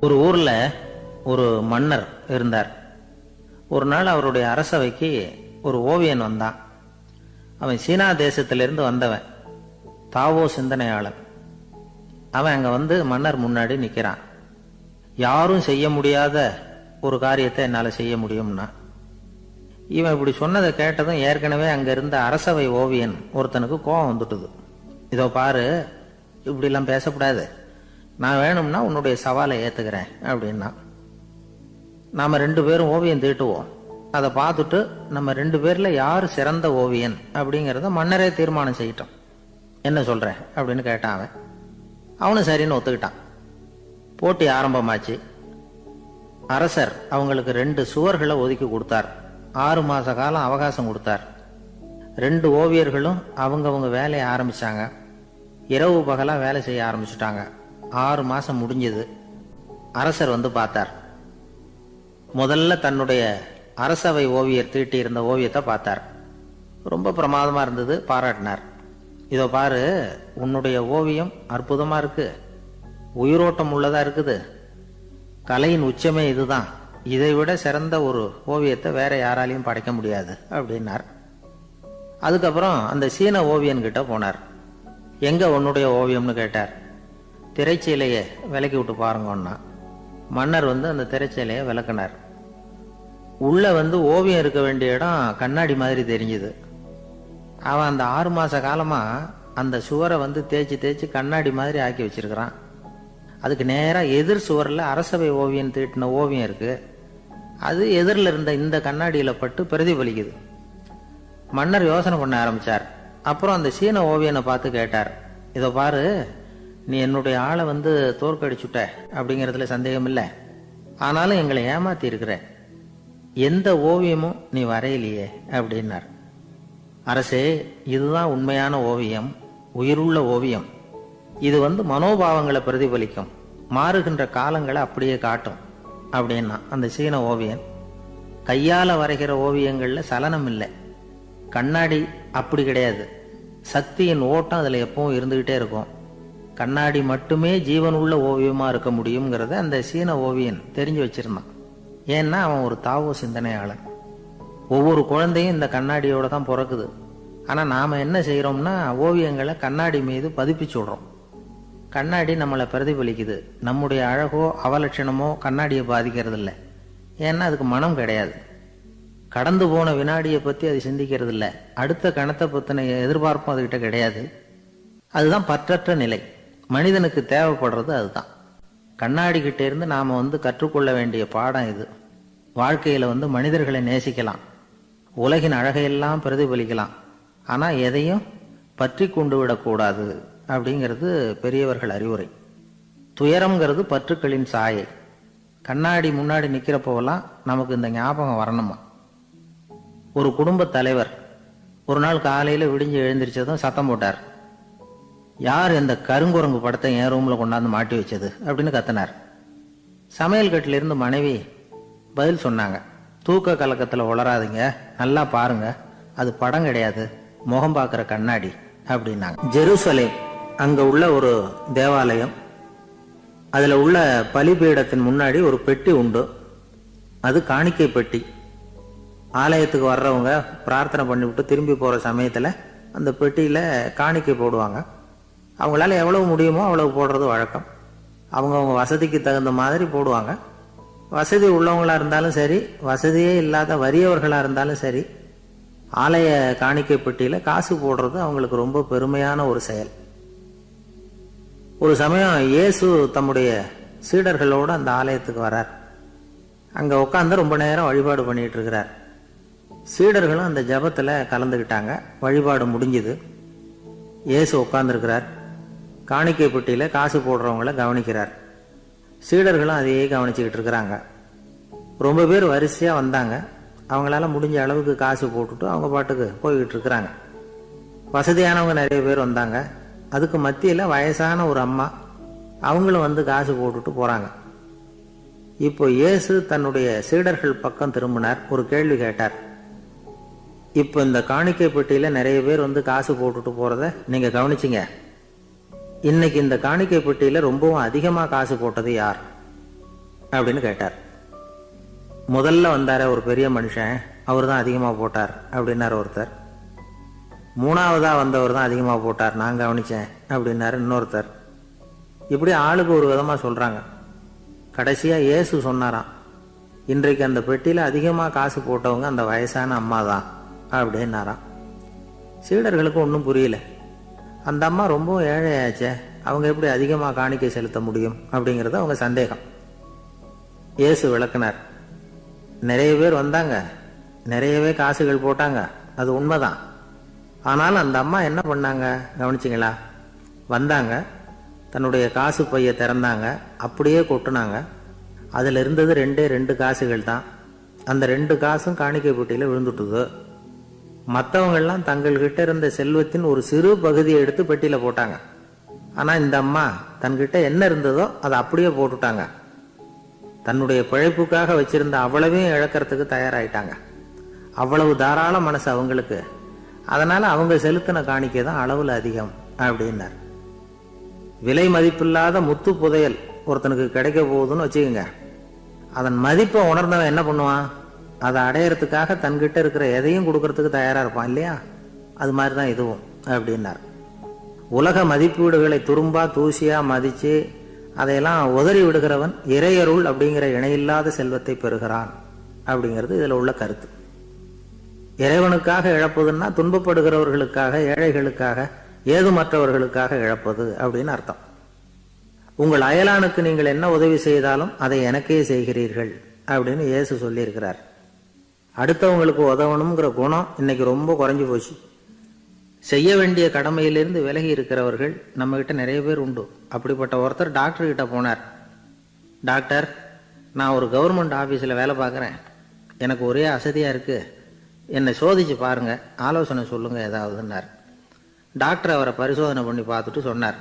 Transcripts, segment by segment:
ஒரு ஊர்ல ஒரு மன்னர் இருந்தார். ஒரு நாள் அவருடைய அரசவைக்கு ஒரு ஓவியன் வந்தான். அவன் சீனா தேசத்திலிருந்து வந்தவன், தாவோ சிந்தனையாளன். அவன் அங்க வந்து மன்னர் முன்னாடி நிக்கிறான். யாரும் செய்ய முடியாத ஒரு காரியத்தை என்னால செய்ய முடியும்னா. இவன் இப்படி சொன்னதை கேட்டதும் ஏற்கனவே அங்க இருந்த அரசவை ஓவியன் ஒருத்தனுக்கு கோபம் வந்துட்டுது. இதோ பாரு, இப்படிலாம் பேசக்கூடாது, நான் வேணும்னா உன்னுடைய சவாலை ஏத்துக்கிறேன் அப்படின்னா. நாம 2 பேரும் ஓவியம் தீட்டுவோம், அதை பார்த்துட்டு நம்ம 2 பேர்ல யாரு சிறந்த ஓவியன் அப்படிங்கிறத மன்னரே தீர்மானம் செய்யட்டும், என்ன சொல்ற அப்படின்னு கேட்டான். அவனும் சரின்னு ஒத்துக்கிட்டான். போட்டி ஆரம்பமாச்சு. அரசர் அவங்களுக்கு 2 சுவர்களை ஒதுக்கி கொடுத்தார். 6 மாச காலம் அவகாசம் கொடுத்தார். 2 ஓவியர்களும் அவங்கவங்க வேலையை ஆரம்பிச்சாங்க. இரவு பகலா வேலை செய்ய ஆரம்பிச்சுட்டாங்க. 6 மாசம் முடிஞ்சது. அரசர் வந்து பார்த்தார். முதல்ல தன்னுடைய அரசவை ஓவியர் தீட்டி இருந்த ஓவியத்தை பார்த்தார். ரொம்ப பிரமாதமா இருந்தது, பாராட்டினார். இதோ பாரு, உன்னுடைய ஓவியம் அற்புதமா இருக்கு, உயிரோட்டம் உள்ளதா இருக்குது, கலையின் உச்சமே இதுதான், இதை விட சிறந்த ஒரு ஓவியத்தை வேற யாராலையும் படைக்க முடியாது அப்படின்னார். அதுக்கப்புறம் அந்த சீன ஓவியன் கிட்ட போனார். எங்க உன்னுடைய ஓவியம்னு கேட்டார். திரைச்சீலையை விலக்கி விட்டு பாருங்கன்னா. மன்னர் வந்து அந்த திரைச்சீலையை விளக்குனார். உள்ள வந்து ஓவியம் இருக்க வேண்டிய இடம் கண்ணாடி மாதிரி தெரிஞ்சுது. அவன் அந்த 6 மாச காலமா அந்த சுவரை வந்து தேய்ச்சி தேய்ச்சி கண்ணாடி மாதிரி ஆக்கி வச்சிருக்கிறான். அதுக்கு நேரா எதிர் சுவரில் அரசவை ஓவியன் தீட்டின ஓவியம் இருக்கு. அது எதிரில் இருந்த இந்த கண்ணாடியில பட்டு பிரதிபலிக்குது. மன்னர் யோசனை பண்ண ஆரம்பிச்சார். அப்புறம் அந்த சீன ஓவியனை பார்த்து கேட்டார். இதோ பாரு, நீ என்னுடைய ஆளை வந்து தோற்கடிச்சுட்ட அப்படிங்கிறதுல சந்தேகம் இல்லை, ஆனாலும் எங்களை ஏமாத்தி இருக்கிற, எந்த ஓவியமும் நீ வரையிலையே அப்படின்னார். அரசே, இதுதான் உண்மையான ஓவியம், உயிருள்ள ஓவியம். இது வந்து மனோபாவங்களை பிரதிபலிக்கும், மாறுகின்ற காலங்களை அப்படியே காட்டும் அப்படின்னா அந்த சீன ஓவியன். கையால வரைகிற ஓவியங்கள்ல சலனம் இல்லை, கண்ணாடி அப்படி கிடையாது, சக்தியின் ஓட்டம் அதுல எப்பவும் இருந்துகிட்டே இருக்கும். கண்ணாடி மட்டுமே ஜீவனுள்ள ஓவியமா இருக்க முடியுங்கிறத அந்த சீன ஓவியன் தெரிஞ்சு வச்சிருந்தான். ஏன்னா அவன் ஒரு தாவோ சிந்தனையாளன். ஒவ்வொரு குழந்தையும் இந்த கண்ணாடியோட தான் பிறக்குது. ஆனா நாம என்ன செய்யறோம்னா ஓவியங்களை கண்ணாடி மீது பதிப்பிச்சு விடுறோம். கண்ணாடி நம்மளை பிரதிபலிக்குது. நம்முடைய அழகோ அவலட்சணமோ கண்ணாடியை பாதிக்கிறது இல்லை. ஏன்னா அதுக்கு மனம் கிடையாது. கடந்து போன வினாடியை பத்தி அது சிந்திக்கிறது இல்லை. அடுத்த கணத்தை பத்தின எதிர்பார்ப்பும் அதுகிட்ட கிடையாது. அதுதான் பற்றற்ற நிலை. மனிதனுக்கு தேவைப்படுறது அதுதான். கண்ணாடி கிட்ட இருந்து நாம வந்து கற்றுக்கொள்ள வேண்டிய பாடம் இது. வாழ்க்கையில வந்து மனிதர்களை நேசிக்கலாம், உலகின் அழகையெல்லாம் பிரதிபலிக்கலாம், ஆனா எதையும் பற்றி கொண்டு விடக்கூடாது அப்படிங்கிறது பெரியவர்கள் அறிவுரை. துயரம்ங்கிறது பற்றுக்களின் சாயை. கண்ணாடி முன்னாடி நிக்கிறப்போவெல்லாம் நமக்கு இந்த ஞாபகம் வரணுமா. ஒரு குடும்ப தலைவர் ஒரு நாள் காலையில விடிஞ்சு எழுந்திரிச்சதும் சத்தம் போட்டார். யார் இந்த கருங்குரங்கு படத்தை என் ரூம்ல கொண்டாந்து மாட்டி வச்சது அப்படின்னு கத்தினார். சமையல் கட்டில இருந்து மனைவி பதில் சொன்னாங்க. தூக்க கலக்கத்துல உளராதீங்க, நல்லா பாருங்க, அது படம் கிடையாது, முகம் பார்க்கிற கண்ணாடி அப்படின்னாங்க. ஜெருசலேம் அங்க உள்ள ஒரு தேவாலயம். அதுல உள்ள பலிபீடத்தின் முன்னாடி ஒரு பெட்டி உண்டு. அது காணிக்கை பெட்டி. ஆலயத்துக்கு வர்றவங்க பிரார்த்தனை பண்ணிவிட்டு திரும்பி போற சமயத்துல அந்த பெட்டியில காணிக்கை போடுவாங்க. அவங்களால எவ்வளவு முடியுமோ அவ்வளவு போடுறது வழக்கம். அவங்கவுங்க வசதிக்கு தகுந்த மாதிரி போடுவாங்க. வசதி உள்ளவங்களா இருந்தாலும் சரி, வசதியே இல்லாத வறியவர்களா இருந்தாலும் சரி, ஆலய காணிக்கை பெட்டியில காசு போடுறது அவங்களுக்கு ரொம்ப பெருமையான ஒரு செயல். ஒரு சமயம் இயேசு தம்முடைய சீடர்களோடு அந்த ஆலயத்துக்கு வரார். அங்க உட்காந்து ரொம்ப நேரம் வழிபாடு பண்ணிட்டு இருக்கிறார். சீடர்களும் அந்த ஜபத்துல கலந்துக்கிட்டாங்க. வழிபாடு முடிஞ்சுது. இயேசு உட்கார்ந்துருக்கிறார். காணிக்கை பெட்டியில காசு போடுறவங்கள கவனிக்கிறார். சீடர்களும் அதையே கவனிச்சுக்கிட்டு இருக்கிறாங்க. ரொம்ப பேர் வரிசையா வந்தாங்க. அவங்களால முடிஞ்ச அளவுக்கு காசு போட்டுட்டு அவங்க பாட்டுக்கு போய்கிட்டு இருக்கிறாங்க. வசதியானவங்க நிறைய பேர் வந்தாங்க. அதுக்கு மத்தியில வயசான ஒரு அம்மா, அவங்களும் வந்து காசு போட்டுட்டு போறாங்க. இப்போ இயேசு தன்னுடைய சீடர்கள் பக்கம் திரும்பினார். ஒரு கேள்வி கேட்டார். இப்போ இந்த காணிக்கை பெட்டியில நிறைய பேர் வந்து காசு போட்டுட்டு போறத நீங்க கவனிச்சிங்க. இன்னைக்கு இந்த காணிக்கை பெட்டியில ரொம்பவும் அதிகமா காசு போட்டது யார்? அப்படின்னு கேட்டார். முதல்ல வந்தார ஒரு பெரிய மனுஷன், அவர் தான் அதிகமாக போட்டார் அப்படின்னாரு ஒருத்தர். மூணாவதா வந்தவர் தான் அதிகமாக போட்டார், நான் கவனிச்சேன் அப்படின்னாரு இன்னொருத்தர். இப்படி ஆளுக்கு ஒரு விதமாக சொல்றாங்க. கடைசியா இயேசு சொன்னாராம், இன்றைக்கு அந்த பெட்டியில அதிகமாக காசு போட்டவங்க அந்த வயசான அம்மா தான் அப்படின்னாராம். சீடர்களுக்கு ஒன்றும் புரியல. அந்த அம்மா ரொம்ப ஏழையாச்சே, அவங்க எப்படி அதிகமாக காணிக்கை செலுத்த முடியும் அப்படிங்கிறது அவங்க சந்தேகம். இயேசு விளக்குனார். நிறைய பேர் வந்தாங்க, நிறையவே காசுகள் போட்டாங்க, அது உண்மைதான். ஆனாலும் அந்த அம்மா என்ன பண்ணாங்க கவனிச்சிங்களா? வந்தாங்க, தன்னுடைய காசு பைய திறந்தாங்க, அப்படியே கொட்டுனாங்க. அதில் இருந்தது 2 காசுகள் தான். அந்த 2 காசும் காணிக்கை பெட்டியில் விழுந்துட்டுது. மற்றவங்கள்லாம் தங்கள்கிட்ட இருந்த செல்வத்தின் ஒரு சிறு பகுதியை எடுத்து பெட்டியில் போட்டாங்க. ஆனால் இந்த அம்மா தன்கிட்ட என்ன இருந்ததோ அதை அப்படியே போட்டுட்டாங்க. தன்னுடைய பிழைப்புக்காக வச்சிருந்த அவ்வளவையும் இழக்கிறதுக்கு தயாராயிட்டாங்க. அவ்வளவு தாராள மனசு அவங்களுக்கு. அதனால அவங்க செலுத்தின காணிக்கை தான் அளவில் அதிகம் அப்படின்னார். விலை மதிப்பில்லாத முத்து புதையல் ஒருத்தனுக்கு கிடைக்க போகுதுன்னு வச்சுக்கோங்க. அதன் மதிப்பை உணர்ந்தவன் என்ன பண்ணுவான்? அதை அடையறதுக்காக தன்கிட்ட இருக்கிற எதையும் கொடுக்கறதுக்கு தயாரா இருப்பான் இல்லையா? அது மாதிரிதான் இதுவும் அப்படின்னார். உலக மதிப்பீடுகளை துரும்பா தூசியா மதிச்சு அதையெல்லாம் உதறி விடுகிறவன் இறையருள் அப்படிங்கிற இணையில்லாத செல்வத்தை பெறுகிறான் அப்படிங்கிறது இதுல உள்ள கருத்து. இறைவனுக்காக இழப்பதுன்னா துன்பப்படுகிறவர்களுக்காக, ஏழைகளுக்காக, ஏதுமற்றவர்களுக்காக இழப்பது அப்படின்னு அர்த்தம். உங்கள் அயலானுக்கு நீங்கள் என்ன உதவி செய்தாலும் அதை எனக்கே செய்கிறீர்கள் அப்படின்னு இயேசு சொல்லியிருக்கிறார். அடுத்தவங்களுக்கு உதவணுங்கிற குணம் இன்னைக்கு ரொம்ப குறைஞ்சு போச்சு. செய்ய வேண்டிய கடமையிலிருந்து விலகி இருக்கிறவர்கள் நம்ம கிட்ட நிறைய பேர் உண்டு. அப்படிப்பட்ட ஒருத்தர் டாக்டர் கிட்ட போனார். டாக்டர், நான் ஒரு கவர்மெண்ட் ஆபீஸில் வேலை பார்க்குறேன், எனக்கு ஒரே அசதியா இருக்கு, என்னை சோதிச்சு பாருங்க, ஆலோசனை சொல்லுங்க ஏதாவதுன்னார். டாக்டர் அவரை பரிசோதனை பண்ணி பார்த்துட்டு சொன்னார்,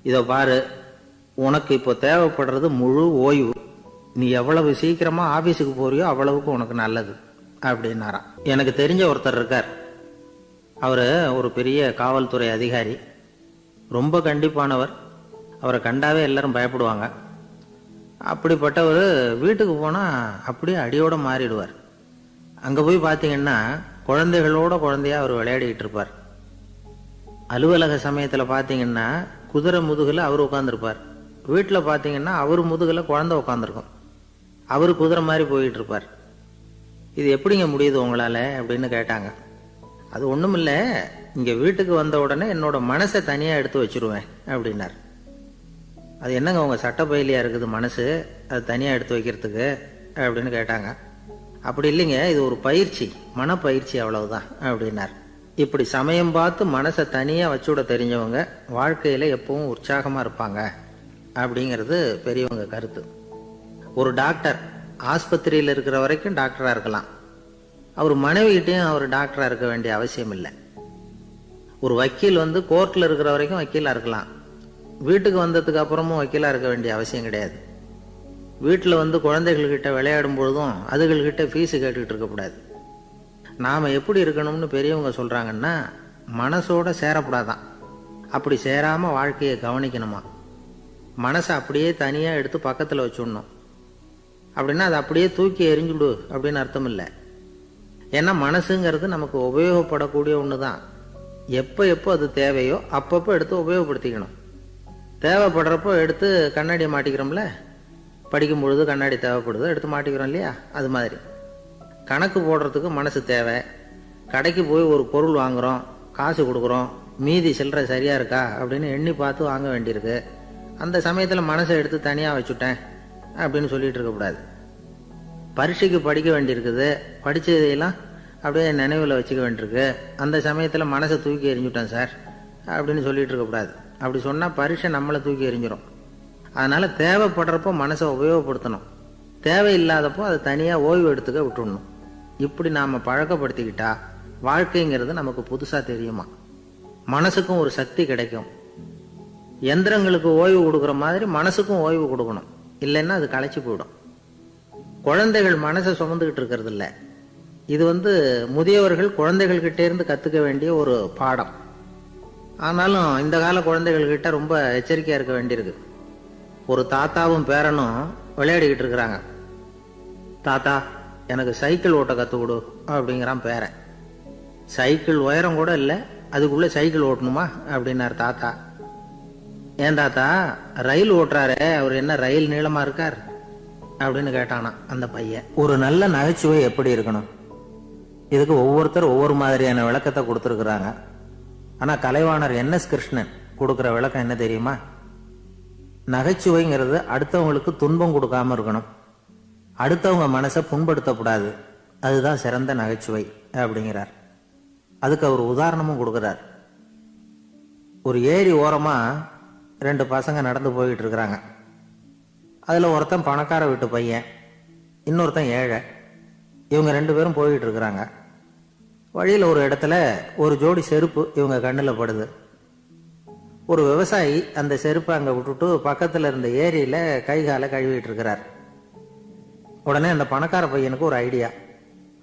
இதோ பாரு, உனக்கு இப்போ தேவைப்படுறது முழு ஓய்வு. நீ எவ்வளவு சீக்கிரமா ஆபீஸுக்கு போறியோ அவ்வளவுக்கு உனக்கு நல்லது அப்படின்னாராம். எனக்கு தெரிஞ்ச ஒருத்தர் இருக்கார். அவரு ஒரு பெரிய காவல்துறை அதிகாரி, ரொம்ப கண்டிப்பானவர். அவரை கண்டாவே எல்லாரும் பயப்படுவாங்க. அப்படிப்பட்டவர் வீட்டுக்கு போனா அப்படியே அடியோட மாறிடுவார். அங்க போய் பாத்தீங்கன்னா குழந்தைகளோட குழந்தையா அவர் விளையாடிட்டு இருப்பார். அலுவலக சமயத்துல பாத்தீங்கன்னா குதிரை முதுகுல அவர் உட்கார்ந்துருப்பார். வீட்டுல பாத்தீங்கன்னா அவர் முதுகுல குழந்தை உட்காந்துருக்கும். அவரு குதிரை மாதிரி போயிட்டு இருப்பார். இது எப்படிங்க முடியுது உங்களால அப்படின்னு கேட்டாங்க. அது ஒண்ணுமில்ல, இங்க வீட்டுக்கு வந்த உடனே என்னோட மனசை தனியா எடுத்து வச்சிருவேன் அப்படின்னார். அது என்னங்க உங்க சட்ட பையிலியா இருக்குது மனசு, அது தனியா எடுத்து வைக்கிறதுக்கு அப்படின்னு கேட்டாங்க. அப்படி இல்லைங்க, இது ஒரு பயிற்சி, மனப்பயிற்சி, அவ்வளவுதான் அப்படின்னார். இப்படி சமயம் பார்த்து மனசை தனியா வச்சுவிட தெரிஞ்சவங்க வாழ்க்கையில எப்பவும் உற்சாகமா இருப்பாங்க அப்படிங்கிறது பெரியவங்க கருத்து. ஒரு டாக்டர் ஆஸ்பத்திரியில் இருக்கிற வரைக்கும் டாக்டரா இருக்கலாம். அவர் மனைவிகிட்டையும் அவர் டாக்டரா இருக்க வேண்டிய அவசியம் இல்லை. ஒரு வக்கீல் கோர்ட்ல இருக்கிற வரைக்கும் வக்கீலா இருக்கலாம். வீட்டுக்கு வந்ததுக்கு அப்புறமும் வக்கீலா இருக்க வேண்டிய அவசியம் கிடையாது. வீட்டில் குழந்தைகள்கிட்ட விளையாடும் பொழுதும் அதுகள்கிட்ட ஃபீஸு கேட்டுக்கிட்டு இருக்கக்கூடாது. நாம் எப்படி இருக்கணும்னு பெரியவங்க சொல்கிறாங்கன்னா, மனசோட சேரக்கூடாதான். அப்படி சேராமல் வாழ்க்கையை கவனிக்கணுமா. மனசை அப்படியே தனியாக எடுத்து பக்கத்தில் வச்சுடணும். அப்படின்னா அதை அப்படியே தூக்கி எறிஞ்சுடு அப்படின்னு அர்த்தம் இல்லை. ஏன்னா மனசுங்கிறது நமக்கு உபயோகப்படக்கூடிய ஒன்று தான். எப்போ எப்போ அது தேவையோ அப்பப்போ எடுத்து உபயோகப்படுத்திக்கணும். தேவைப்படுறப்போ எடுத்து கண்ணாடியை மாட்டிக்கிறோம்ல, படிக்கும் பொழுது கண்ணாடி தேவைப்படுது, எடுத்து மாட்டிக்கிறோம் இல்லையா? அது மாதிரி கணக்கு போடுறதுக்கு மனசு தேவை. கடைக்கு போய் ஒரு பொருள் வாங்குறோம், காசு கொடுக்குறோம், மீதி சில்லறை சரியா இருக்கா அப்படின்னு எண்ணி பார்த்து வாங்க வேண்டியிருக்கு. அந்த சமயத்தில் மனசை எடுத்து தனியாக வச்சுட்டேன் அப்படின்னு சொல்லிட்டு இருக்கக்கூடாது. பரீட்சைக்கு படிக்க வேண்டியிருக்குது, படித்ததையெல்லாம் அப்படியே நினைவில் வச்சுக்க வேண்டியிருக்கு. அந்த சமயத்தில் மனசை தூக்கி எறிஞ்சுட்டேன் சார் அப்படின்னு சொல்லிட்டு இருக்கக்கூடாது. அப்படி சொன்னால் பரீட்சை நம்மளை தூக்கி எறிஞ்சிடும். அதனால தேவைப்படுறப்போ மனசை உபயோகப்படுத்தணும், தேவையில்லாதப்போ அதை தனியாக ஓய்வு எடுத்துக்க விட்டுடணும். இப்படி நாம் பழக்கப்படுத்திக்கிட்டா வாழ்க்கைங்கிறது நமக்கு புதுசாக தெரியுமா. மனசுக்கும் ஒரு சக்தி கிடைக்கும். எந்திரங்களுக்கு ஓய்வு கொடுக்குற மாதிரி மனசுக்கும் ஓய்வு கொடுக்கணும், இல்லைன்னா அது களைச்சி போயிடும். குழந்தைகள் மனசை சுமந்துக்கிட்டு இருக்கிறது இல்லை. இது முதியவர்கள் குழந்தைகள்கிட்ட இருந்து கற்றுக்க வேண்டிய ஒரு பாடம். ஆனாலும் இந்த கால குழந்தைகள்கிட்ட ரொம்ப எச்சரிக்கையாக இருக்க வேண்டியிருக்கு. ஒரு தாத்தாவும் பேரனும் விளையாடிக்கிட்டு இருக்கிறாங்க. தாத்தா, எனக்கு சைக்கிள் ஓட்ட கற்றுக் கொடு அப்படிங்கிறான் பேரன். சைக்கிள் உயரம் கூட இல்லை, அதுக்குள்ளே சைக்கிள் ஓட்டணுமா அப்படின்னார் தாத்தா. ஏன் தாத்தா, ரயில் ஓட்டுறாரே, அவர் என்ன ரயில் நீளமா இருக்கார் அப்படின்னு கேட்டானா அந்த பையன். ஒரு நல்ல நகைச்சுவை எப்படி இருக்கணும், இதுக்கு ஒவ்வொருத்தர் ஒவ்வொரு மாதிரியான விளக்கத்தை கொடுத்துருக்குறாங்க. ஆனால் கலைவாணர் NS கிருஷ்ணன் கொடுக்குற விளக்கம் என்ன தெரியுமா? நகைச்சுவைங்கிறது அடுத்தவங்களுக்கு துன்பம் கொடுக்காம இருக்கணும், அடுத்தவங்க மனசை புண்படுத்தக்கூடாது, அதுதான் சிறந்த நகைச்சுவை அப்படிங்கிறார். அதுக்கு அவர் உதாரணமும் கொடுக்குறார். ஒரு ஏரி ஓரமா 2 பசங்க நடந்து போயிட்டு இருக்கிறாங்க. அதில் ஒருத்தன் பணக்கார வீட்டு பையன், இன்னொருத்தன் ஏழை. இவங்க 2 பேரும் போயிட்டு இருக்கிறாங்க. வழியில் ஒரு இடத்துல ஒரு ஜோடி செருப்பு இவங்க கண்ணில் படுது. ஒரு விவசாயி அந்த செருப்பை அங்கே விட்டுட்டு பக்கத்தில் இருந்த ஏரியில் கை காலை கழுவிட்டு இருக்கிறார். உடனே அந்த பணக்கார பையனுக்கு ஒரு ஐடியா.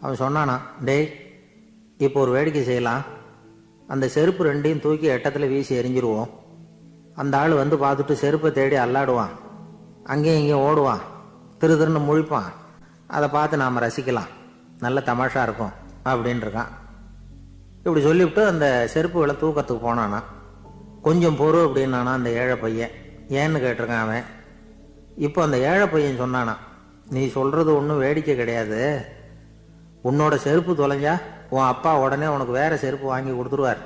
அவன் சொன்னானா, டேய், இப்போ ஒரு வேடிக்கை செய்யலாம், அந்த செருப்பு 2ஐயும் தூக்கி எட்டத்தில் வீசி எரிஞ்சிருவோம். அந்த ஆள் வந்து பார்த்துட்டு செருப்பை தேடி அல்லாடுவான், அங்கேயும் இங்கேயும் ஓடுவான், திரு திருன்னு முழிப்பான். அதை பார்த்து நாம் ரசிக்கலாம், நல்ல தமாஷா இருக்கும் அப்படின்னு இருக்கான். இப்படி சொல்லிவிட்டு அந்த செருப்புகளை தூக்கத்துக்கு போனானா. கொஞ்சம் பொறு அப்படின்னானா அந்த ஏழை பையன். ஏன்னு கேட்டிருக்கான் அவன். இப்போ அந்த ஏழை பையன் சொன்னானா, நீ சொல்றது ஒன்றும் வேடிக்கை கிடையாது, உன்னோட செருப்பு தொலைஞ்சா உன் அப்பா உடனே உனக்கு வேற செருப்பு வாங்கி கொடுத்துருவார்.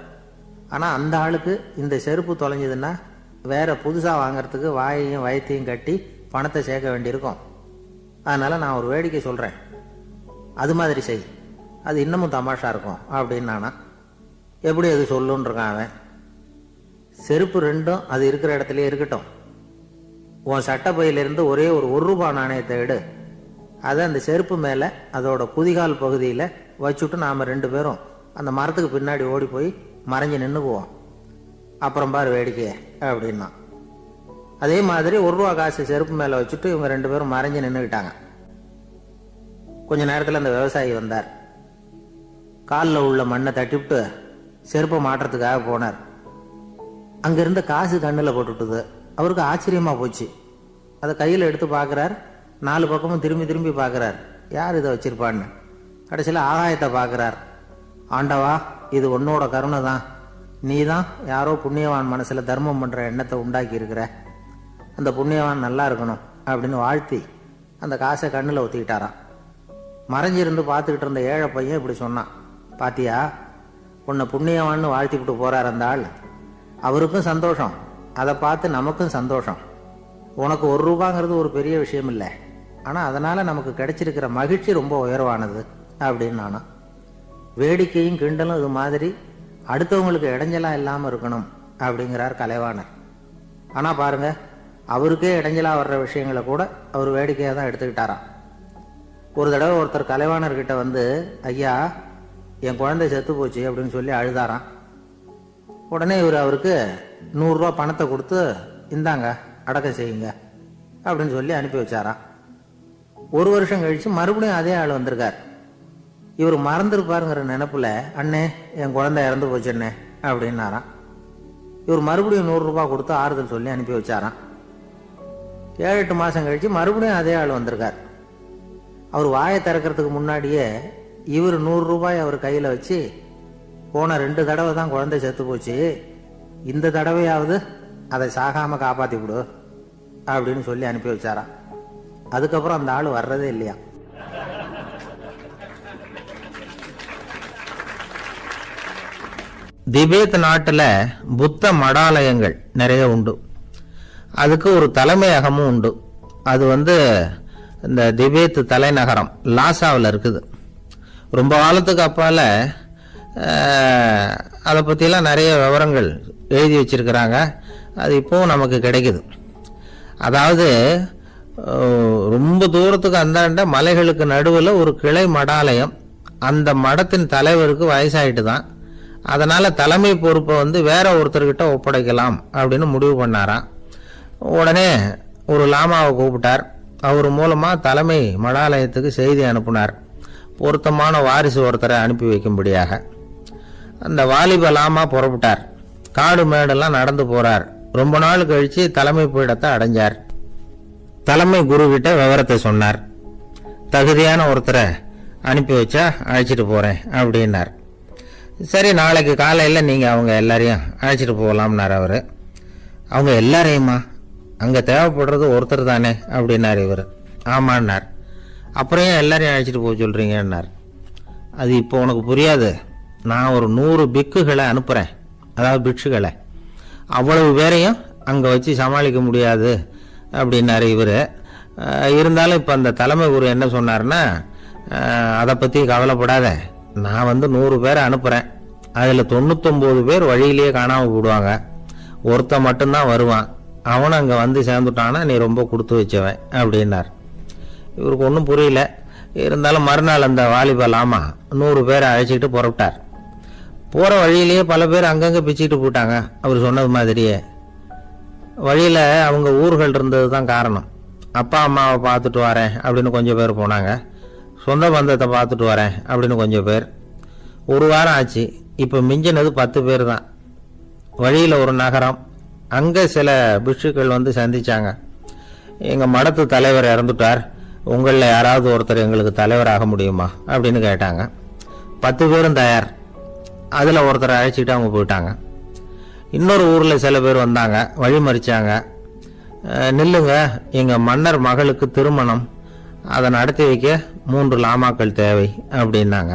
ஆனால் அந்த ஆளுக்கு இந்த செருப்பு தொலைஞ்சதுன்னா வேற புதுசாக வாங்கறதுக்கு வாயையும் வயத்தையும் கட்டி பணத்தை சேர்க்க வேண்டியிருக்கும். அதனால நான் ஒரு வேடிக்கை சொல்கிறேன், அது மாதிரி செய், அது இன்னமும் தமாஷா இருக்கும் அப்படின்னு நானா. எப்படி அது சொல்லுன்னு இருக்கான் அவன். செருப்பு 2ம் அது இருக்கிற இடத்துலயே இருக்கட்டும், உன் சட்டை பையிலிருந்து ஒரே ஒரு ₹1 நாணயத்தை எடு, அதை அந்த செருப்பு மேலே அதோட குதிகால் பகுதியில் வச்சுட்டு நாம் 2 பேரும் அந்த மரத்துக்கு பின்னாடி ஓடி போய் மறைஞ்சு நின்றுக்குவோம், அப்புறம் பாரு வேடிக்கைய அப்படின்னா. அதே மாதிரி ₹1 காசு செருப்பு மேலே வச்சுட்டு இவங்க 2 பேரும் மறைஞ்சு நின்றுக்கிட்டாங்க. கொஞ்ச நேரத்தில் அந்த விவசாயி வந்தார். காலில் உள்ள மண்ணை தட்டிவிட்டு செருப்பை மாட்டுறதுக்காக போனார். அங்கிருந்த காசு கண்ணில் போட்டுட்டுது. அவருக்கு ஆச்சரியமா போச்சு. அதை கையில் எடுத்து பார்க்குறார். 4 பக்கமும் திரும்பி திரும்பி பார்க்குறார், யார் இதை வச்சிருப்பான்னு. கடைசியில் ஆகாயத்தை பார்க்குறார். ஆண்டவா, இது உன்னோட கருணை தான், நீ தான் யாரோ புண்ணியவான் மனசில் தர்மம் பண்ணுற எண்ணத்தை உண்டாக்கி இருக்கிற, அந்த புண்ணியவான் நல்லா இருக்கணும் அப்படின்னு வாழ்த்தி அந்த காசை கண்ணில் ஒத்திக்கிட்டாராம். மறைஞ்சிருந்து பார்த்துக்கிட்டு இருந்த ஏழை பையன் இப்படி சொன்னான், பாத்தியா, உன்னை புண்ணியவான்னு வாழ்த்திவிட்டு போறார் அந்த ஆள், அவருக்கும் சந்தோஷம், அதை பார்த்து நமக்கும் சந்தோஷம். உனக்கு ₹1 ஒரு பெரிய விஷயம் இல்லை, ஆனால் அதனால் நமக்கு கிடைச்சிருக்கிற மகிழ்ச்சி ரொம்ப உயர்வானது அப்படின்னு நானா. வேடிக்கையும் கிண்டலும் இது மாதிரி அடுத்தவங்களுக்கு இடைஞ்சலாக இல்லாமல் இருக்கணும் அப்படிங்கிறார் கலைவாணர். ஆனால் பாருங்க, அவருக்கே இடைஞ்சலாக வர்ற விஷயங்களை கூட அவர் வேடிக்கையாக தான் எடுத்துக்கிட்டாராம். ஒரு தடவை ஒருத்தர் கலைவாணர்கிட்ட வந்து, ஐயா, என் குழந்தை செத்து போச்சு அப்படின்னு சொல்லி அழுதாராம். உடனே இவர் அவருக்கு ₹100 பணத்தை கொடுத்து, இந்தாங்க அடக்கம் செய்யுங்க அப்படின்னு சொல்லி அனுப்பி வச்சாராம். 1 வருஷம் கழிச்சு மறுபடியும் அதே ஆள் வந்திருக்கார். இவர் மறந்துருப்பாருங்கிற நினைப்புல, அண்ணே என் குழந்தை இறந்து போச்சுண்ணே அப்படின்னாராம். இவர் மறுபடியும் ₹100 கொடுத்து ஆறுதல் சொல்லி அனுப்பி வச்சாராம். 7-8 மாசம் கழிச்சு மறுபடியும் அதே ஆள் வந்திருக்கார். அவர் வாயை திறக்கிறதுக்கு முன்னாடியே இவர் ₹100 அவர் கையில வச்சு, போன 2 தடவை தான் குழந்தை செத்து போச்சு, இந்த தடவையாவது அதை சாகாம காப்பாத்தி விடு அப்படின்னு சொல்லி அனுப்பி வச்சாராம். அதுக்கப்புறம் அந்த ஆள் வர்றதே இல்லையா. திபேத் நாட்டுல புத்த மடாலயங்கள் நிறைய உண்டு. அதுக்கு ஒரு தலைமையகமும் உண்டு. அது இந்த திபேத் தலைநகரம் லாசாவில் இருக்குது. ரொம்ப காலத்துக்கு அப்பால அதை பற்றிலாம் நிறைய விவரங்கள் எழுதி வச்சிருக்கிறாங்க. அது இப்போவும் நமக்கு கிடைக்குது. அதாவது ரொம்ப தூரத்துக்கு அந்தாண்ட மலைகளுக்கு நடுவில் ஒரு கிளை மடாலயம். அந்த மடத்தின் தலைவருக்கு வயசாயிட்டு தான், அதனால தலைமை பொறுப்பை வேற ஒருத்தர்கிட்ட ஒப்படைக்கலாம் அப்படின்னு முடிவு பண்ணாராம். உடனே ஒரு லாமாவை கூப்பிட்டார். அவர் மூலமா தலைமை மடாலயத்துக்கு செய்தி அனுப்புனார், பொருத்தமான வாரிசு ஒருத்தரை அனுப்பி வைக்கும்படியாக. அந்த வாலிப லாமா புறப்பட்டார். காடு மேடெல்லாம் நடந்து போறார். ரொம்ப நாள் கழிச்சு தலைமை பீடத்தை அடைஞ்சார். தலைமை குரு கிட்ட விவரத்தை சொன்னார். தகுதியான ஒருத்தரை அனுப்பி வச்சா அழைச்சிட்டு போறேன் அப்படின்னார். சரி, நாளைக்கு காலையில் நீங்கள் அவங்க எல்லாரையும் அழைச்சிட்டு போகலாம்னார் அவர். அவங்க எல்லாரையுமா? அங்கே தேவைப்படுறது ஒருத்தர் தானே அப்படின்னார் இவர். ஆமான்னார். அப்புறம் ஏன் எல்லாரையும் அழைச்சிட்டு போக சொல்கிறீங்கன்னார். அது இப்போ உனக்கு புரியாது. நான் ஒரு 100 பிக்குகளை அனுப்புகிறேன், அதாவது பிட்சுகளை. அவ்வளவு பேரையும் அங்கே வச்சு சமாளிக்க முடியாது அப்படின்னாரு இவர். இருந்தாலும் இப்போ அந்த தலைமை குரு என்ன சொன்னார்னா, அதை பற்றி கவலைப்படாத, நான் 100 பேரை அனுப்புகிறேன். அதில் 99 பேர் வழியிலேயே காணாமல் போடுவாங்க, ஒருத்தன் மட்டும்தான் வருவான். அவனும் அங்கே வந்து சேர்ந்துட்டானா நீ ரொம்ப கொடுத்து வச்சவன் அப்படின்னார். இவருக்கு ஒன்றும் புரியல. இருந்தாலும் மறுநாள் அந்த வாலிபால் 100 பேரை அழைச்சிக்கிட்டு புறப்பட்டார். போகிற வழியிலேயே பல பேர் அங்கங்கே பிச்சுக்கிட்டு போட்டாங்க. அவர் சொன்னது மாதிரியே வழியில் அவங்க ஊர்கள் இருந்தது தான் காரணம். அப்பா அம்மாவை பார்த்துட்டு வரேன் அப்படின்னு கொஞ்சம் பேர் போனாங்க. சொந்த பந்தத்தை பார்த்துட்டு வரேன் அப்படின்னு கொஞ்சம் பேர். ஒரு வாரம் ஆச்சு. இப்போ மிஞ்சினது 10 பேர் தான். வழியில் ஒரு நகரம், அங்கே சில பிட்சுக்கள் வந்து சந்திச்சாங்க. எங்கள் மடத்து தலைவர் இறந்துட்டார், உங்களில் யாராவது ஒருத்தர் எங்களுக்கு தலைவராக முடியுமா அப்படின்னு கேட்டாங்க. 10 பேரும் தயார். அதில் ஒருத்தரை அழைச்சிட்டு அவங்க போயிட்டாங்க. இன்னொரு ஊரில் சில பேர் வந்தாங்க, வழி மறிச்சாங்க. நில்லுங்க, எங்கள் மன்னர் மகளுக்கு திருமணம், அதை நடத்தி வைக்க 3 லாமாக்கள் தேவை அப்படின்னாங்க.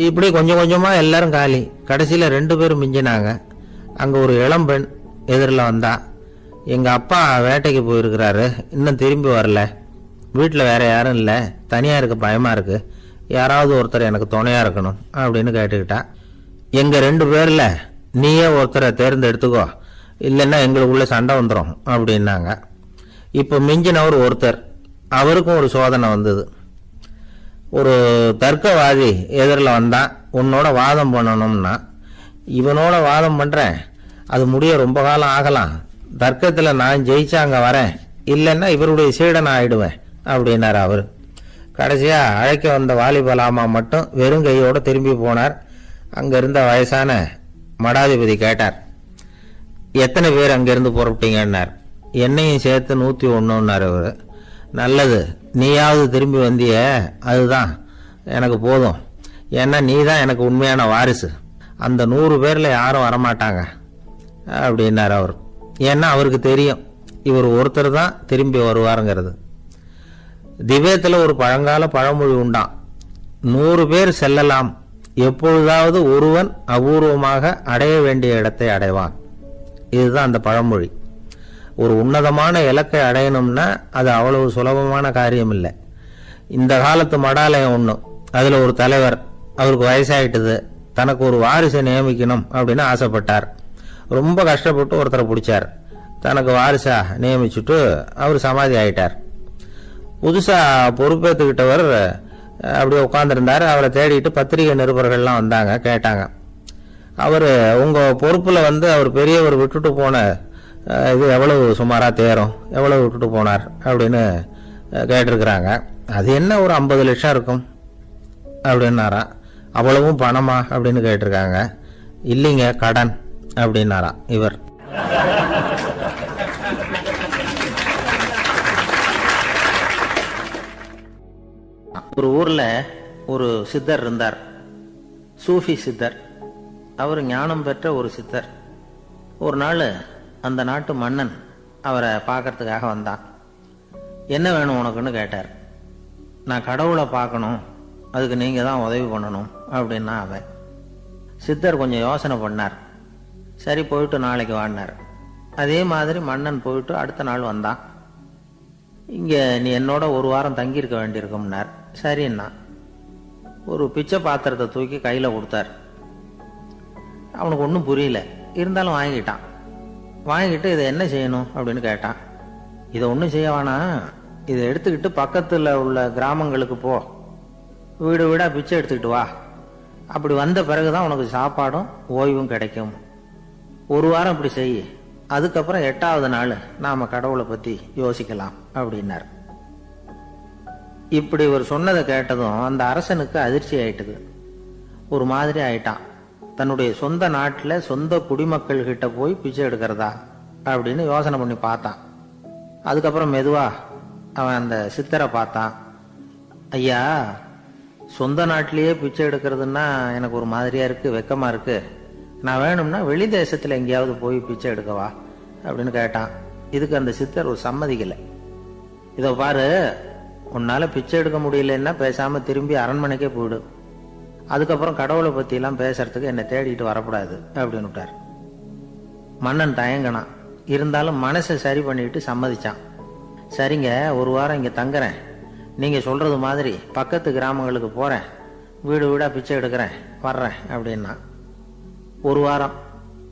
இப்படி கொஞ்சம் கொஞ்சமாக எல்லாரும் காலி. கடைசியில் 2 பேரும் மிஞ்சினாங்க. அங்கே ஒரு இளம்பெண் எதிரில் வந்தா. எங்கள் அப்பா வேட்டைக்கு போயிருக்கிறாரு, இன்னும் திரும்பி வரல, வீட்டில் வேற யாரும் இல்லை, தனியாக இருக்க பயமாக இருக்குது, யாராவது ஒருத்தர் எனக்கு துணையாக இருக்கணும் அப்படின்னு கேட்டுக்கிட்டா. எங்கள் 2 பேரில் நீயே ஒருத்தரை தேர்ந்தெடுத்துக்கோ, இல்லைன்னா எங்களுக்குள்ள சண்டை வந்துடும் அப்படின்னாங்க. இப்போ மிஞ்சினவர் ஒருத்தர். அவருக்கும் ஒரு சோதனை வந்தது. ஒரு தர்க்கவாதி எதிரில் வந்தான். உன்னோட வாதம் பண்ணணும்னா. இவனோட வாதம் பண்ணுறேன், அது முடிய ரொம்ப காலம் ஆகலாம், தர்க்கத்தில் நான் ஜெயிச்சா அங்கே வரேன், இல்லைன்னா இவருடைய சீடனை ஆயிடுவேன் அப்படின்னார் அவர். கடைசியாக அழைக்க வந்த வாலிபலாமா மட்டும் வெறும் கையோடு திரும்பி போனார். அங்கே இருந்த வயசான மடாதிபதி கேட்டார், எத்தனை பேர் அங்கேருந்து புறப்பட்டீங்கன்னார். என்னையும் சேர்த்து 101ன்னார் அவர். நல்லது, நீயாவது திரும்பி வந்திய, அதுதான் எனக்கு போதும். ஏன்னா நீ தான் எனக்கு உண்மையான வாரிசு. அந்த 100 பேரில் யாரும் வரமாட்டாங்க அப்படின்னார் அவர். ஏன்னா அவருக்கு தெரியும் இவர் ஒருத்தர் தான் திரும்பி வருவாருங்கிறது. திபேத்தில் ஒரு பழங்கால பழமொழி உண்டாம், 100 பேர் செல்லலாம், எப்பொழுதாவது ஒருவன் அபூர்வமாக அடைய வேண்டிய இடத்தை அடைவான். இதுதான் அந்த பழமொழி. ஒரு உன்னதமான இலக்கை அடையணும்னா அது அவ்வளவு சுலபமான காரியம் இல்லை. இந்த காலத்து மடாலயம் ஒன்று, அதில் ஒரு தலைவர், அவருக்கு வயசாயிட்டது, தனக்கு ஒரு வாரிசை நியமிக்கணும் அப்படின்னு ஆசைப்பட்டார். ரொம்ப கஷ்டப்பட்டு ஒருத்தரை பிடிச்சார். தனக்கு வாரிசா நியமிச்சுட்டு அவர் சமாதி ஆயிட்டார். புதுசாக பொறுப்பேற்றுக்கிட்டவர் அப்படியே உட்காந்துருந்தார். அவரை தேடிட்டு பத்திரிகை நிருபர்கள்லாம் வந்தாங்க, கேட்டாங்க. அவர் உங்கள் பொறுப்பில் அவர் பெரியவர் விட்டுட்டு போன இது எவ்வளவு சுமாராக தேரும், எவ்வளவு விட்டுட்டு போனார் அப்படின்னு கேட்டிருக்கிறாங்க. அது என்ன ஒரு 50 லட்சம் இருக்கும் அப்படின்னாராம். அவ்வளவும் பணமா அப்படின்னு கேட்டிருக்காங்க. இல்லைங்க, கடன் அப்படின்னாராம் இவர். ஒரு ஊர்ல ஒரு சித்தர் இருந்தார், சூஃபி சித்தர். அவர் ஞானம் பெற்ற ஒரு சித்தர். ஒரு நாள் அந்த நாட்டு மன்னன் அவரை பார்க்கறதுக்காக வந்தான். என்ன வேணும் உனக்குன்னு கேட்டார். நான் கடவுளை பார்க்கணும், அதுக்கு நீங்க தான் உதவி பண்ணணும் அப்படின்னா அவன். சித்தர் கொஞ்சம் யோசனை பண்ணார். சரி, போயிட்டு நாளைக்கு வாடினார். அதே மாதிரி மன்னன் போயிட்டு அடுத்த நாள் வந்தான். இங்கே நீ என்னோட ஒரு வாரம் தங்கியிருக்க வேண்டியிருக்கும்னார். சரின்னா ஒரு பிச்சை பாத்திரத்தை தூக்கி கையில் கொடுத்தார். அவனுக்கு ஒன்றும் புரியல, இருந்தாலும் வாங்கிட்டான். வாங்கிட்டு இதை என்ன செய்யணும் அப்படின்னு கேட்டான். இதை ஒன்றும் செய்ய வேணாம், இதை எடுத்துக்கிட்டு பக்கத்தில் உள்ள கிராமங்களுக்கு போ, வீடு வீடாக பிச்சை எடுத்துக்கிட்டு வா. அப்படி வந்த பிறகுதான் உனக்கு சாப்பாடும் ஓய்வும் கிடைக்கும். ஒரு வாரம் இப்படி செய், அதுக்கப்புறம் 8வது நாள் நாம கடவுளை பற்றி யோசிக்கலாம் அப்படின்னார். இப்படி ஒரு சொன்னதை கேட்டதும் அந்த அரசனுக்கு அதிர்ச்சி ஆயிட்டுது. ஒரு மாதிரி ஆயிட்டான். தன்னுடைய சொந்த நாட்டில் சொந்த குடிமக்கள் கிட்ட போய் பிச்சை எடுக்கிறதா அப்படின்னு யோசனை பண்ணி பார்த்தான். அதுக்கப்புறம் மெதுவா அவன் அந்த சித்தரை பார்த்தான். ஐயா, சொந்த நாட்டிலேயே பிச்சை எடுக்கிறதுன்னா எனக்கு ஒரு மாதிரியா இருக்கு, வெக்கமா இருக்கு. நான் வேணும்னா வெளி தேசத்துல எங்கேயாவது போய் பிச்சை எடுக்கவா அப்படின்னு கேட்டான். இதுக்கு அந்த சித்தர் ஒரு சம்மதிக்கலை. இதோ பாரு, உன்னால பிச்சை எடுக்க முடியலன்னா பேசாம திரும்பி அரண்மனைக்கே போயிடு. அதுக்கப்புறம் கடவுளை பத்தி எல்லாம் பேசுறதுக்கு என்னை தேடிட்டு வரக்கூடாது அப்படின்னு விட்டார். மன்னன் தயங்கினான். இருந்தாலும் மனசை சரி பண்ணிட்டு சம்மதிச்சான். சரிங்க, ஒரு வாரம் இங்க தங்குறேன். நீங்க சொல்றது மாதிரி பக்கத்து கிராமங்களுக்கு போறேன், வீடு வீடா பிச்சை எடுக்கிறேன், வர்றேன் அப்படின்னா. ஒரு வாரம்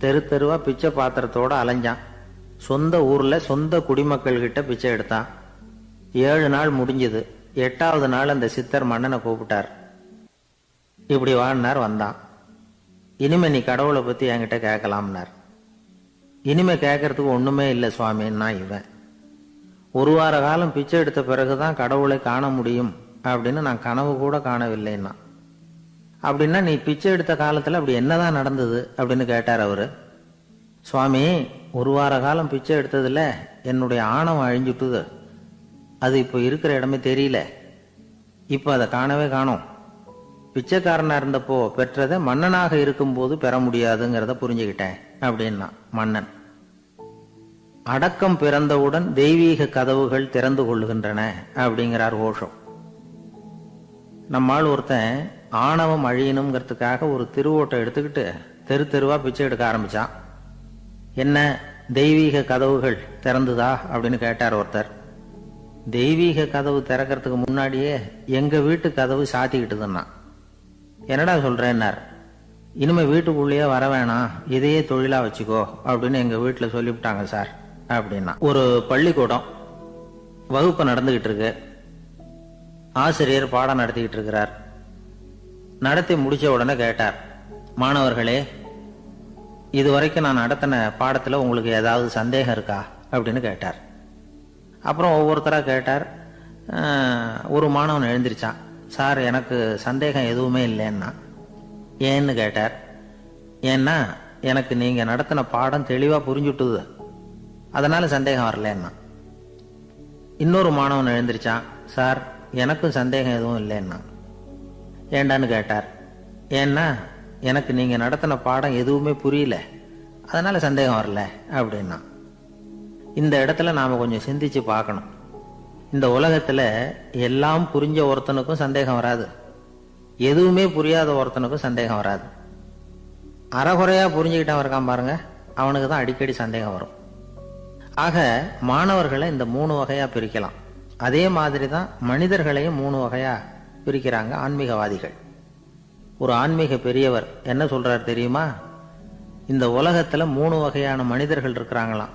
தெரு தெருவா பிச்சை பாத்திரத்தோட அலைஞ்சான். சொந்த ஊர்ல சொந்த குடிமக்கள் கிட்ட பிச்சை எடுத்தான். 7 நாள் முடிஞ்சது. 8வது நாள் அந்த சித்தர் மன்னனை கூப்பிட்டார். இப்படி வாழ்னார். வந்தான். இனிமே நீ கடவுளை பத்தி என்கிட்ட கேட்கலாம்னார். இனிமே கேட்கறதுக்கு ஒண்ணுமே இல்லை சுவாமின்னா இவன். ஒரு வார காலம் பிச்சை எடுத்த பிறகுதான் கடவுளை காண முடியும் அப்படின்னு நான் கனவு கூட காணவில்லைன்னா. அப்படின்னா நீ பிச்சை எடுத்த காலத்துல அப்படி என்னதான் நடந்தது அப்படின்னு கேட்டார் அவரு. சுவாமி, ஒரு வார காலம் பிச்சை எடுத்ததுல என்னுடைய ஆணவம் அழிஞ்சுட்டுது. அது இப்போ இருக்கிற இடமே தெரியல. இப்போ அதை காணவே காணோம். பிச்சைக்காரனா இருந்தப்போ பெற்றதை மன்னனாக இருக்கும்போது பெற முடியாதுங்கிறத புரிஞ்சுக்கிட்டேன் அப்படின்னா மன்னன். அடக்கம் பிறந்தவுடன் தெய்வீக கதவுகள் திறந்து கொள்ளுகின்றன அப்படிங்கிறார் ஓஷோ. நம்மால் ஒருத்தன் ஆணவம் அழியணுங்கிறதுக்காக ஒரு திருவோட்டை எடுத்துக்கிட்டு தெரு தெருவா பிச்சை எடுக்க ஆரம்பிச்சான். என்ன, தெய்வீக கதவுகள் திறந்துதா அப்படின்னு கேட்டார் ஒருத்தர். தெய்வீக கதவு திறக்கிறதுக்கு முன்னாடியே எங்க வீட்டு கதவு சாத்திக்கிட்டுதுன்னா. என்னடா சொல்றேன்னார். இனிமே வீட்டுக்குள்ளேயே வர வேணாம், இதையே தொழிலா வச்சுக்கோ அப்படின்னு எங்க வீட்டுல சொல்லிவிட்டாங்க சார் அப்படின்னா. ஒரு பள்ளிக்கூடம் வகுப்பு நடந்துகிட்டு இருக்கு. ஆசிரியர் பாடம் நடத்திக்கிட்டு இருக்கிறார். நடத்தி முடிச்ச உடனே கேட்டார், மாணவர்களே, இதுவரைக்கும் நான் நடத்தின பாடத்துல உங்களுக்கு ஏதாவது சந்தேகம் இருக்கா அப்படின்னு கேட்டார். அப்புறம் ஒவ்வொருத்தரா கேட்டார். ஒரு மாணவன் எழுந்திருச்சான். சார், எனக்கு சந்தேகம் எதுவுமே இல்லைன்னா. ஏன்னு கேட்டார். ஏன்னா எனக்கு நீங்க நடத்தின பாடம் தெளிவா புரிஞ்சுட்டுது, அதனால சந்தேகம் வரலன்னா. இன்னொரு மாணவன் எழுந்திருச்சான். சார், எனக்கும் சந்தேகம் எதுவும் இல்லைன்னா. ஏண்டான்னு கேட்டார். ஏன்னா எனக்கு நீங்க நடத்தின பாடம் எதுவுமே புரியல, அதனால சந்தேகம் வரல அப்படின்னா. இந்த இடத்துல நாம கொஞ்சம் சிந்திச்சு பார்க்கணும். இந்த உலகத்துல எல்லாம் புரிஞ்ச ஒருத்தனுக்கும் சந்தேகம் வராது, எதுவுமே புரியாத ஒருத்தனுக்கும் சந்தேகம் வராது. அறகுறையா புரிஞ்சுக்கிட்டவன் இருக்கான் பாருங்க, அவனுக்கு தான் அடிக்கடி சந்தேகம் வரும். ஆக மாணவர்களை இந்த 3 வகையா பிரிக்கலாம். அதே மாதிரி தான் மனிதர்களையும் 3 வகையா பிரிக்கிறாங்க ஆன்மீகவாதிகள். ஒரு ஆன்மீக பெரியவர் என்ன சொல்றார் தெரியுமா? இந்த உலகத்துல 3 வகையான மனிதர்கள் இருக்கிறாங்களாம்.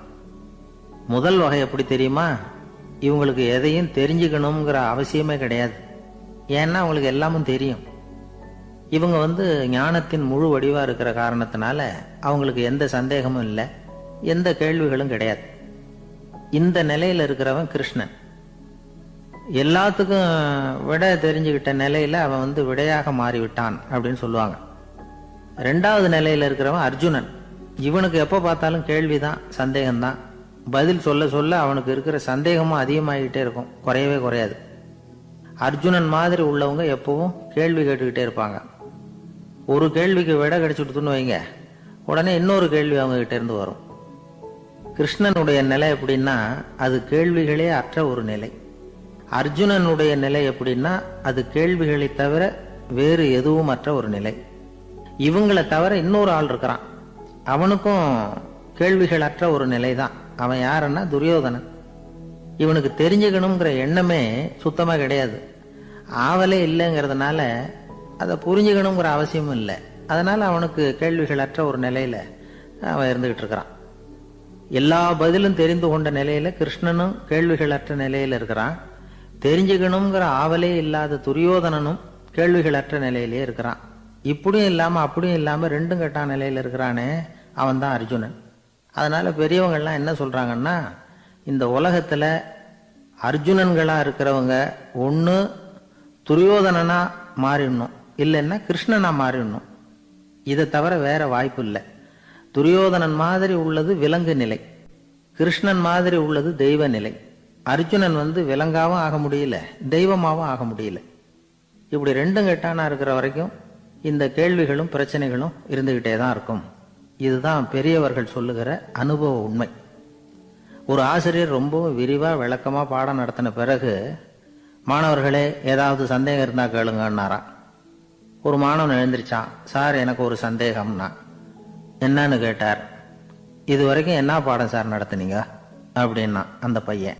முதல் வகை எப்படி தெரியுமா? இவங்களுக்கு எதையும் தெரிஞ்சுக்கணுங்கிற அவசியமே கிடையாது. ஏன்னா அவங்களுக்கு எல்லாமும் தெரியும். இவங்க ஞானத்தின் முழு வடிவா இருக்கிற காரணத்தினால அவங்களுக்கு எந்த சந்தேகமும் இல்லை, எந்த கேள்விகளும் கிடையாது. இந்த நிலையில இருக்கிறவன் கிருஷ்ணன். எல்லாத்துக்கும் விட தெரிஞ்சுக்கிட்ட நிலையில அவன் விடையாக மாறிவிட்டான் அப்படின்னு சொல்லுவாங்க. 2வது நிலையில இருக்கிறவன் அர்ஜுனன். இவனுக்கு எப்ப பார்த்தாலும் கேள்விதான், சந்தேகம்தான். பதில் சொல்ல சொல்ல அவனுக்கு இருக்கிற சந்தேகமும் அதிகமாகிட்டே இருக்கும், குறையவே குறையாது. அர்ஜுனன் மாதிரி உள்ளவங்க எப்பவும் கேள்வி கேட்டுக்கிட்டே இருப்பாங்க. ஒரு கேள்விக்கு விட கிடைச்சுட்டுன்னு வைங்க, உடனே இன்னொரு கேள்வி அவங்க கிட்ட இருந்து வரும். கிருஷ்ணனுடைய நிலை எப்படின்னா அது கேள்விகளே அற்ற ஒரு நிலை. அர்ஜுனனுடைய நிலை எப்படின்னா அது கேள்விகளை தவிர வேறு எதுவும் அற்ற ஒரு நிலை. இவங்களை தவிர இன்னொரு ஆள் இருக்கிறான், அவனுக்கும் கேள்விகள் அற்ற ஒரு நிலை தான். அவன் யாருன்னா துரியோதனன். இவனுக்கு தெரிஞ்சுக்கணுங்கிற எண்ணமே சுத்தமா கிடையாது. ஆவலே இல்லைங்கிறதுனால அதை புரிஞ்சுக்கணுங்கிற அவசியமும் இல்லை. அதனால அவனுக்கு கேள்விகள் அற்ற ஒரு நிலையில அவன் இருந்துகிட்டு இருக்கிறான். எல்லா பதிலும் தெரிந்து கொண்ட நிலையில கிருஷ்ணனும் கேள்விகள் அற்ற நிலையில இருக்கிறான். தெரிஞ்சுக்கணுங்கிற ஆவலே இல்லாத துரியோதனனும் கேள்விகள் அற்ற நிலையிலே இருக்கிறான். இப்படியும் இல்லாம அப்படியும் இல்லாம ரெண்டும் கெட்டான் நிலையில இருக்கிறானே, அவன் தான் அர்ஜுனன். அதனால பெரியவங்கள்லாம் என்ன சொல்றாங்கன்னா, இந்த உலகத்துல அர்ஜுனன்களா இருக்கிறவங்க ஒண்ணு துரியோதனனா மாறிடணும், இல்லைன்னா கிருஷ்ணனா மாறிடணும். இதை தவிர வேற வாய்ப்பு இல்லை. துரியோதனன் மாதிரி உள்ளது விலங்கு நிலை, கிருஷ்ணன் மாதிரி உள்ளது தெய்வ நிலை. அர்ஜுனன் விலங்காவும் ஆக முடியல, தெய்வமாவும் ஆக முடியல. இப்படி ரெண்டும் கெட்டானா இருக்கிற வரைக்கும் இந்த கேள்விகளும் பிரச்சனைகளும் இருந்துகிட்டே தான் இருக்கும். இதுதான் பெரியவர்கள் சொல்லுகிற அனுபவ உண்மை. ஒரு ஆசிரியர் ரொம்பவும் விரிவா விளக்கமா பாடம் நடத்தின பிறகு, மாணவர்களே ஏதாவது சந்தேகம் இருந்தா கேளுங்கன்னாராம். ஒரு மாணவன் எழுந்திருச்சான். சார், எனக்கு ஒரு சந்தேகம்னா. என்னன்னு கேட்டார். இது வரைக்கும் என்ன பாடம் சார் நடத்துனீங்க அப்படின்னா அந்த பையன்.